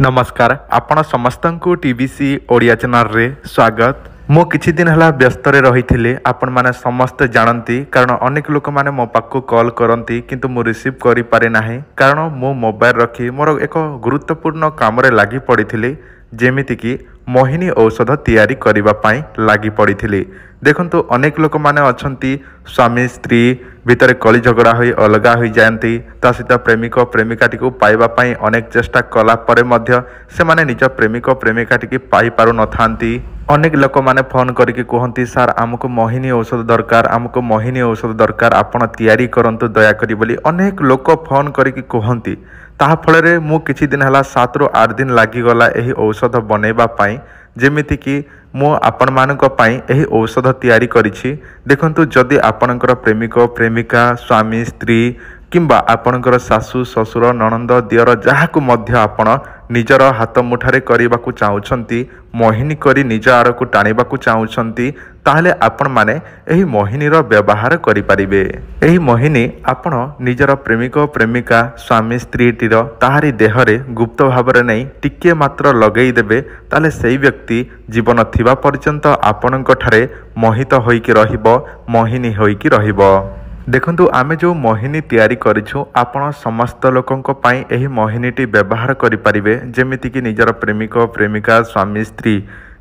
नमस्कार आपण समस्त को टीवीसी ओडिया चैनल रे स्वागत। मो किछि दिन हला व्यस्त रही आपण माने समस्त जानती कारण अनेक लोक माने मो पाखु कॉल करती किंतु मु रिसीव करि पारे नाही कारण मो मोबाइल रखी मोर एक गुरुत्वपूर्ण काम रे लागि पड़ी जेमिति कि मोहिनी औषध तैयारी करिबा पाई लागि पड़ी। देखंतु अनेक लोक माने अछंती स्वामी स्त्री भितर कली झगड़ा होई अलगा होई जायंती ता सहित प्रेमिक प्रेमिकाटी को पाइबा पाई अनेक चेष्टा कला परे मध्य से माने निज प्रेमिक प्रेमिकाटी की पाई पारु नथांती। अनेक लोक माने फोन करके कहती सार आमको मोहिनी औषध दरकार आमको मोहिनी औषध दरकार आपण तैयारी करंतु दया करी बोली अनेक लोक फोन करके कहती। ताहा फଳରେ मु किछि दिन हला 7 ରୁ 8 दिन लागि गला एही औषध बनेबा पाई जेमिति कि मु आपण मानक पाई एही औषध तैयारी करिछि। देखंतु जदि आपणकर प्रेमिक प्रेमिका स्वामी स्त्री किंबा आपणकर सासु ससुर ननंद दियर जहाकु मध्य आपण निजर हाथ मुठारे करिबाकु चाहुछंती मोहिनी करी निज आड़कू टाणिबाकु चाहुछंती ताहले आपण माने एही मोहिनीर व्यवहार करि परिबे। एही मोहिनी आपण निजर प्रेमिक प्रेमिका स्वामी स्त्रीटीर ताहारी देहरे गुप्त भावरे नै टिके मात्र लगेई देबे ताले सेही व्यक्ति जीवन थिबा पर्यंत आपणक ठारे मोहित होइकी रहिबो मोहिनी होइकी रहिबो। देखंतु आमे जो मोहिनी तैयारी करिछु आपण समस्त लोकंक पाई एही मोहिनीटी व्यवहार करि परिबे जेमिति कि निजर प्रेमिक प्रेमिका स्वामी स्त्री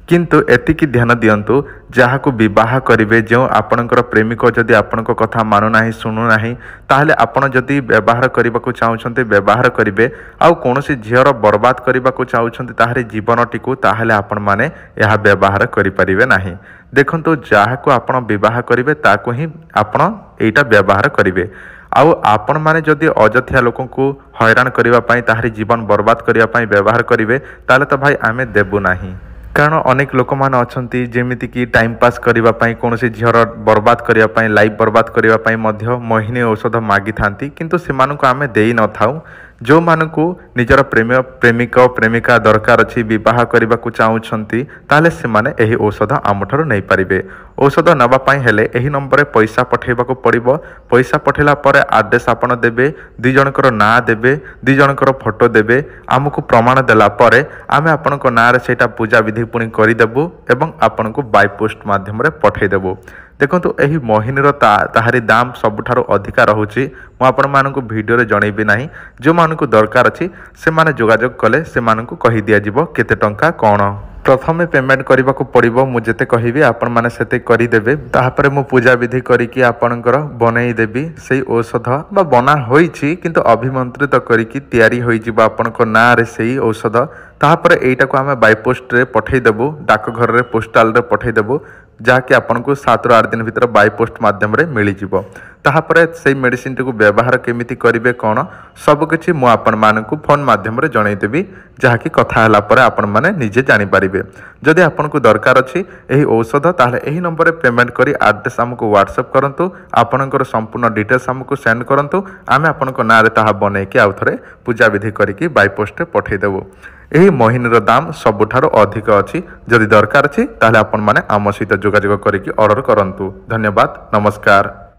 किंतु एतिकी ध्यान दियंतु जहाकू विवाह करिवे जो आपणकर प्रेमिक जदि आपणक कथा मानु नाही सुनु नाही ताहले आपण जदि व्यवहार करबाकू चाहुछन्ते व्यवहार करिवे आउ कोनोसी झियर बर्बाद करबाकू चाहुछन्ते ताहारे जीवनटीकू ताहले आपण माने यहा व्यवहार करि परिवे नाही। देखंतु जहाकू आपण विवाह करिवे ताकू ही आपण एटा व्यवहार करिवे आउ आपण माने जदि अजथिया लोक को हैरान करबा पई ताहारी जीवन बर्बाद करबा पई व्यवहार करिवे ताले तो भाई आमे देबु नाही। कारण अनेक लोक माने अछंती जेमिति कि टाइम पास करबा पई कोनोसी झियर बर्बाद करबा पई लाइफ बर्बाद करबा पई मध्य मोहिनी औषध मागी थांती किंतु से मानको आमे देई न थाउ। जो मानकू निजर प्रेमिक प्रेमिका दरकार अछि विवाह करबा को चाहुछंती ताले से माने एही औषध आमठारो नै परिबे। औषध नबा पई हेले एही नंबर रे पैसा पठेबा को पड़िबो। पैसा पठेला परे एड्रेस आपण देबे दि जनकर ना देबे दि जनकर फोटो देबे आमको प्रमाण देला परे आमे आपनको ना रे सेटा पूजा विधि पुनी करि देबु एवं आपनको बाय पोस्ट माध्यम रे पठै देबु। देखंतु एही मोहिनीर ताहारी दाम सबुठारो अधिका रहुची मु आपण मानकु वीडियो रे जणैबी नाही। जो मानकु दरकार अछि से माने जोगाजोग कले से मानकु कहि दिया जिवो केते टंका कोन। प्रथमे पेमेंट करबा को पड़िबो मु जेते कहिबी आपण माने सेते करि देबे ताहापरे मु पूजा विधि करिकि आपणकर बनै देबी सेही औषध बा बना होईछि किंतु अभिमंत्रित करिकि तैयारी होई जिवो आपणको ना रे सेही औषध ताहापरे एटा को आमे बाय पोस्ट रे पठै देबो डाक घर रे पोस्टल रे पठै देबो जहाँकि आपको 7 ରୁ 8 दिन भीतर बाय पोस्ट माध्यम रे मिल जिवो। ताहापरे से मेडिसिन टी को व्यवहार केमिति करिवे कोन सब किछि मु आपण मानकु फोन माध्यम रे जणै देबी जहाँकि कथा हला परे आपण माने निजे जानि परिबे। जदि आपनको दरकार अछि एही औषध ताहले एही नंबर रे पेमेंट करी एड्रेस हमको व्हाट्सएप करंतु आपनकर संपूर्ण डिटेल्स हमको सेंड करंतु आमे आपनको ना रे ताहा बनै कि आउ थरे पूजा विधि करिकि बाय पोस्ट रे पठै देबो। एही मोहिनीर दाम सबुठारो अधिक अछि जदि दरकार अछि ताहले आपण माने आम सहित जोगाजोग करिकि ऑर्डर करंतु। धन्यवाद नमस्कार।